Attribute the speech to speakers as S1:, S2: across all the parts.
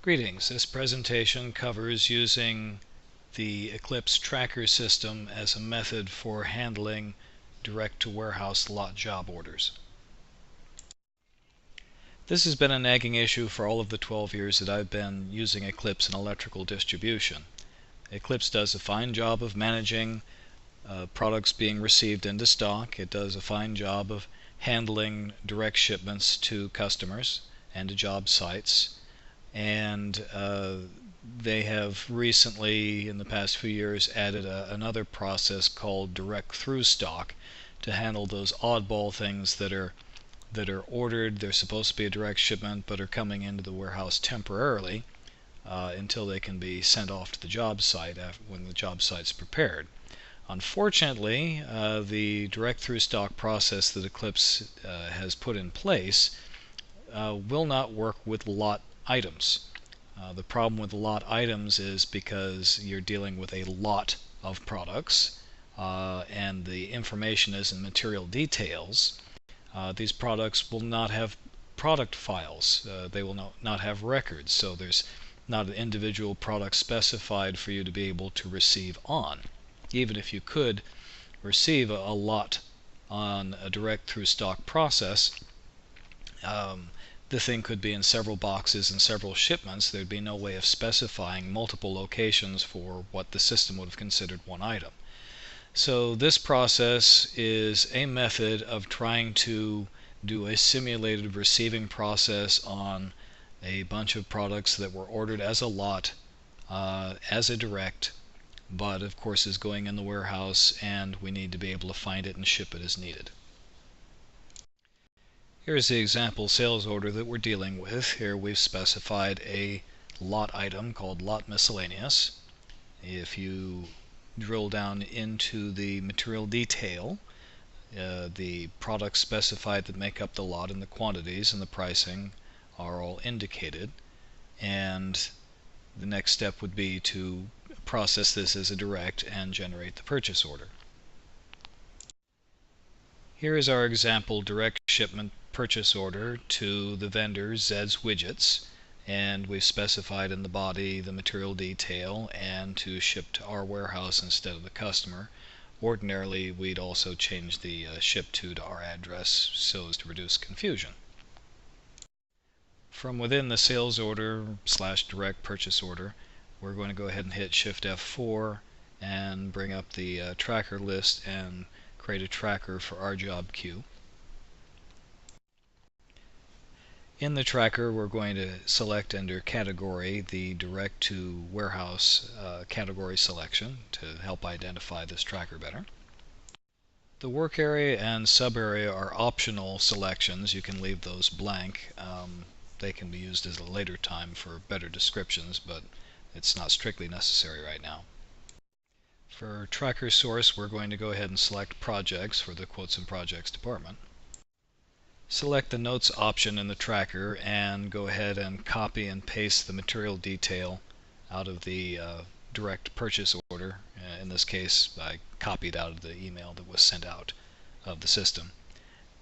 S1: Greetings. This presentation covers using the Eclipse tracker system as a method for handling direct-to-warehouse lot job orders. This has been a nagging issue for all of the 12 years that I've been using Eclipse in electrical distribution. Eclipse does a fine job of managing products being received into stock. It does a fine job of handling direct shipments to customers and to job sites. And they have recently, in the past few years, added another process called direct through stock to handle those oddball things that are ordered. They're supposed to be a direct shipment but are coming into the warehouse temporarily until they can be sent off to the job site when the job site's prepared. Unfortunately, the direct through stock process that Eclipse has put in place will not work with lot items. The problem with lot items is because you're dealing with a lot of products and the information is in material details. These products will not have product files. They will not have records, so there's not an individual product specified for you to be able to receive on. Even if you could receive a lot on a direct through stock process, the thing could be in several boxes and several shipments. There'd be no way of specifying multiple locations for what the system would have considered one item. So this process is a method of trying to do a simulated receiving process on a bunch of products that were ordered as a lot, as a direct, but of course is going in the warehouse and we need to be able to find it and ship it as needed. Here's the example sales order that we're dealing with. Here we've specified a lot item called lot miscellaneous. If you drill down into the material detail, the products specified that make up the lot and the quantities and the pricing are all indicated, and the next step would be to process this as a direct and generate the purchase order. Here is our example direct shipment purchase order to the vendor Zed's Widgets, and we've specified in the body the material detail and to ship to our warehouse instead of the customer. Ordinarily we'd also change the ship to our address so as to reduce confusion. From within the sales order / direct purchase order, we're going to go ahead and hit Shift F4 and bring up the tracker list and create a tracker for our job queue. In the tracker, we're going to select under category the direct to warehouse category selection to help identify this tracker better. The work area and sub area are optional selections. You can leave those blank. They can be used at a later time for better descriptions, but it's not strictly necessary right now. For tracker source, we're going to go ahead and select projects for the quotes and projects department. Select the notes option in the tracker and go ahead and copy and paste the material detail out of the direct purchase order. In this case, I copied out of the email that was sent out of the system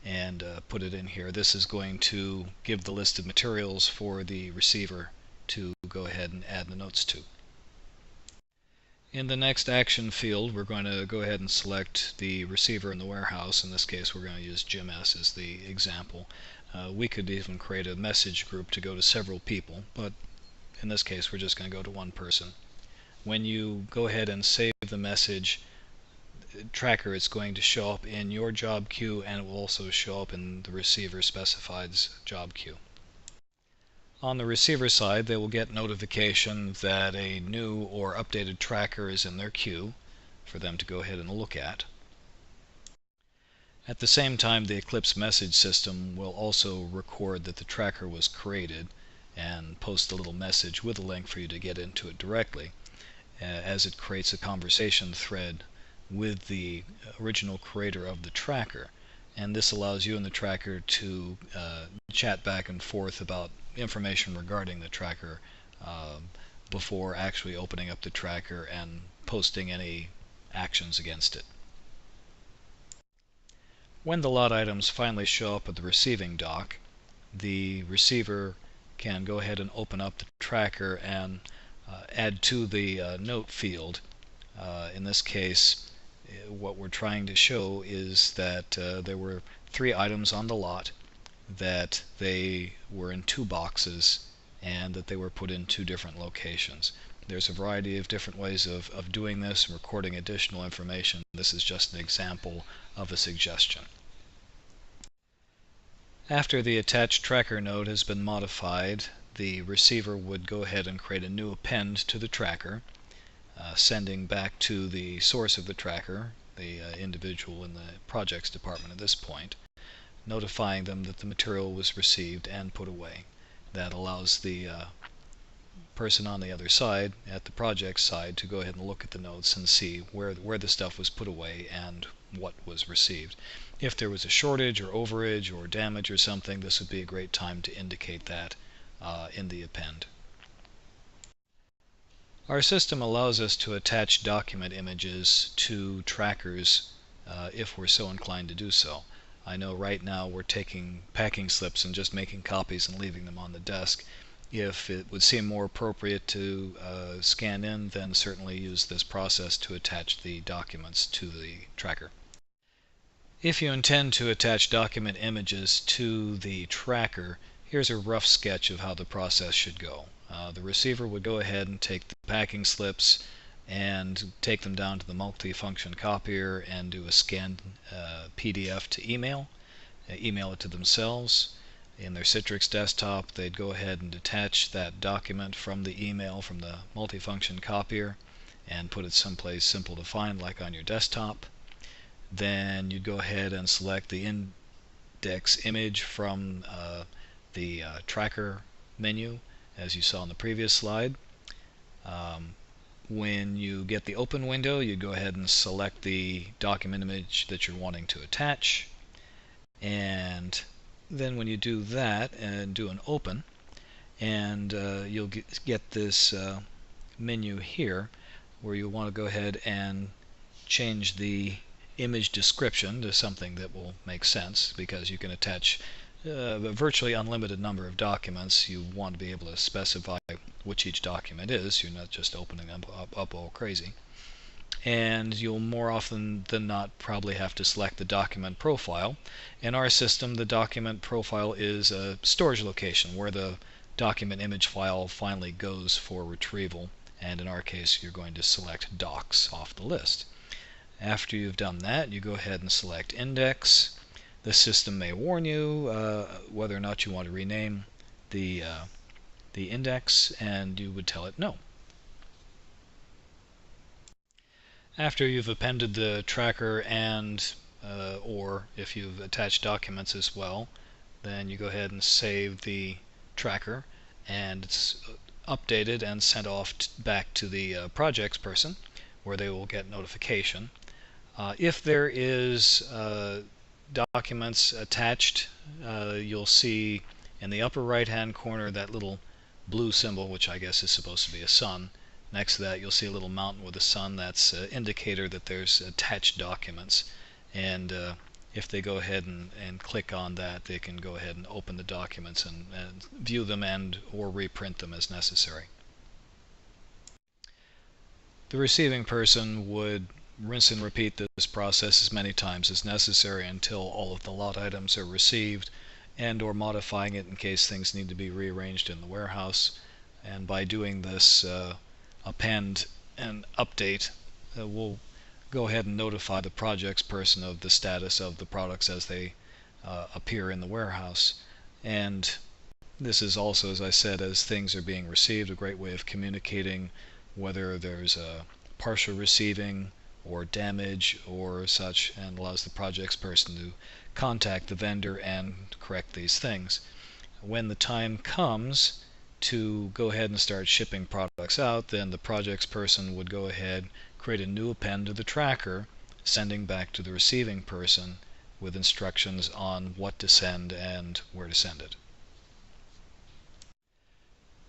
S1: and put it in here. This is going to give the list of materials for the receiver to go ahead and add the notes to. In the next action field, we're going to go ahead and select the receiver in the warehouse. In this case, we're going to use Jim S. as the example. We could even create a message group to go to several people, but in this case, we're just going to go to one person. When you go ahead and save the message tracker, it's going to show up in your job queue, and it will also show up in the receiver specified's job queue. On the receiver side, they will get notification that a new or updated tracker is in their queue for them to go ahead and look at. At the same time, the Eclipse message system will also record that the tracker was created and post a little message with a link for you to get into it directly, as it creates a conversation thread with the original creator of the tracker. And this allows you and the tracker to chat back and forth about information regarding the tracker before actually opening up the tracker and posting any actions against it. When the lot items finally show up at the receiving dock, the receiver can go ahead and open up the tracker and add to the note field. In this case, what we're trying to show is that there were 3 items on the lot, that they were in 2 boxes, and that they were put in 2 different locations. There's a variety of different ways of doing this and recording additional information. This is just an example of a suggestion. After the attached tracker node has been modified, the receiver would go ahead and create a new append to the tracker, sending back to the source of the tracker, the individual in the projects department at this point, notifying them that the material was received and put away. That allows the person on the other side, at the project side, to go ahead and look at the notes and see where the stuff was put away and what was received. If there was a shortage or overage or damage or something, this would be a great time to indicate that in the append. Our system allows us to attach document images to trackers if we're so inclined to do so. I know right now we're taking packing slips and just making copies and leaving them on the desk. If it would seem more appropriate to scan in, then certainly use this process to attach the documents to the tracker. If you intend to attach document images to the tracker, here's a rough sketch of how the process should go. The receiver would go ahead and take the packing slips and take them down to the multifunction copier and do a scanned PDF to email it to themselves. In their Citrix desktop, they'd go ahead and detach that document from the email from the multifunction copier and put it someplace simple to find, like on your desktop. Then you'd go ahead and select the index image from the tracker menu, as you saw in the previous slide. When you get the open window, you'd go ahead and select the document image that you're wanting to attach, and then when you do that and do an open, and you'll get this menu here where you want to go ahead and change the image description to something that will make sense, because you can attach a virtually unlimited number of documents. You want to be able to specify which each document is. You're not just opening them up all crazy. And you'll more often than not probably have to select the document profile. In our system, the document profile is a storage location where the document image file finally goes for retrieval, and in our case you're going to select docs off the list. After you've done that, you go ahead and select index. The system may warn you whether or not you want to rename the index, and you would tell it no. After you've appended the tracker and or if you've attached documents as well, then you go ahead and save the tracker, and it's updated and sent off back to the projects person, where they will get notification. If there is documents attached, you'll see in the upper right hand corner that little blue symbol, which I guess is supposed to be a sun. Next to that you'll see a little mountain with a sun. That's an indicator that there's attached documents, and if they go ahead and click on that, they can go ahead and open the documents and view them and or reprint them as necessary. The receiving person would rinse and repeat this process as many times as necessary until all of the lot items are received, and or modifying it in case things need to be rearranged in the warehouse. And by doing this append and update, we'll go ahead and notify the projects person of the status of the products as they appear in the warehouse. And this is also, as I said, as things are being received, a great way of communicating whether there's a partial receiving or damage or such, and allows the projects person to contact the vendor and correct these things. When the time comes to go ahead and start shipping products out, then the projects person would go ahead, create a new append to the tracker, sending back to the receiving person with instructions on what to send and where to send it.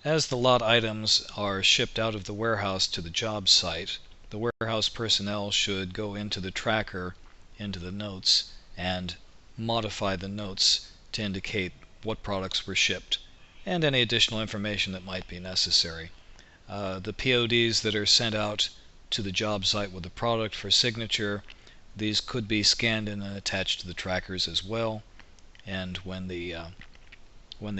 S1: As the lot items are shipped out of the warehouse to the job site, the warehouse personnel should go into the tracker, into the notes, and modify the notes to indicate what products were shipped and any additional information that might be necessary. The PODs that are sent out to the job site with the product for signature, these could be scanned and attached to the trackers as well, and when the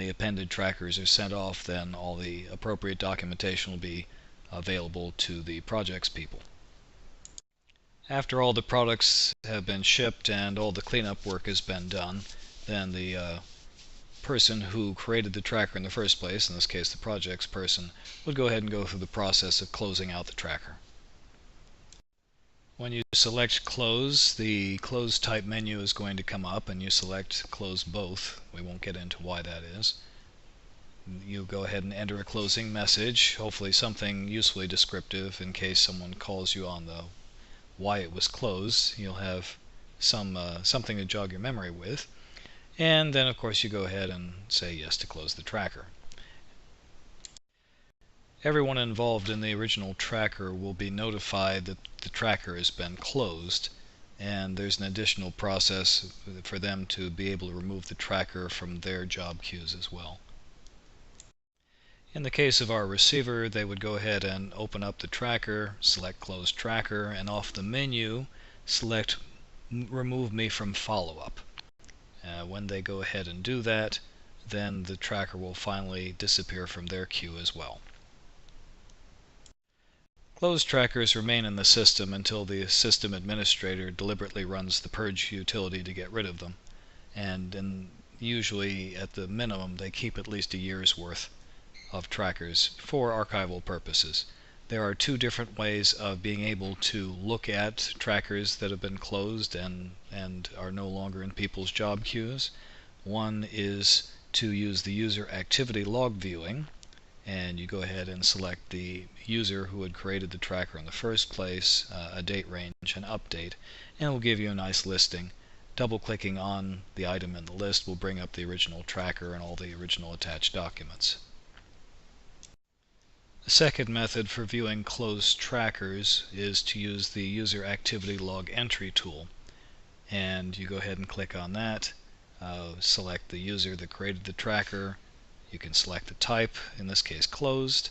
S1: appended trackers are sent off, then all the appropriate documentation will be available to the project's people. After all the products have been shipped and all the cleanup work has been done, then the person who created the tracker in the first place, in this case the project's person, would go ahead and go through the process of closing out the tracker. When you select Close, the Close type menu is going to come up, and you select Close Both. We won't get into why that is. You go ahead and enter a closing message, hopefully something usefully descriptive in case someone calls you on the why it was closed. You'll have something to jog your memory with. And then of course you go ahead and say yes to close the tracker. Everyone involved in the original tracker will be notified that the tracker has been closed, and there's an additional process for them to be able to remove the tracker from their job queues as well. In the case of our receiver, they would go ahead and open up the tracker, select Close Tracker, and off the menu select Remove Me from Follow-up. When they go ahead and do that, then the tracker will finally disappear from their queue as well. Closed trackers remain in the system until the system administrator deliberately runs the purge utility to get rid of them, and usually at the minimum they keep at least a year's worth of trackers for archival purposes. There are two different ways of being able to look at trackers that have been closed and are no longer in people's job queues. One is to use the user activity log viewing, and you go ahead and select the user who had created the tracker in the first place, a date range, and update, and it will give you a nice listing. Double-clicking on the item in the list will bring up the original tracker and all the original attached documents. The second method for viewing closed trackers is to use the user activity log entry tool, and you go ahead and click on that, select the user that created the tracker. You can select the type, in this case closed.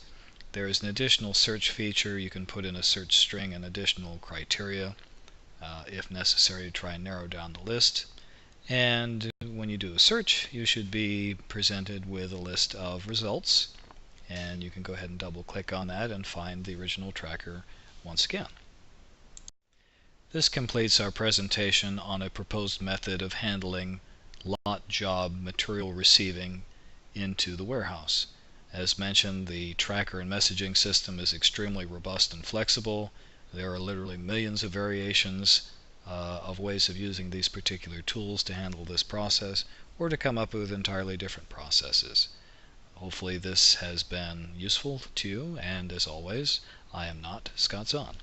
S1: There is an additional search feature. You can put in a search string and additional criteria if necessary to try and narrow down the list. And when you do a search, you should be presented with a list of results, and you can go ahead and double click on that and find the original tracker once again. This completes our presentation on a proposed method of handling lot job material receiving into the warehouse. As mentioned, the tracker and messaging system is extremely robust and flexible. There are literally millions of variations of ways of using these particular tools to handle this process, or to come up with entirely different processes. Hopefully this has been useful to you, and as always, I am not Scott Zahn.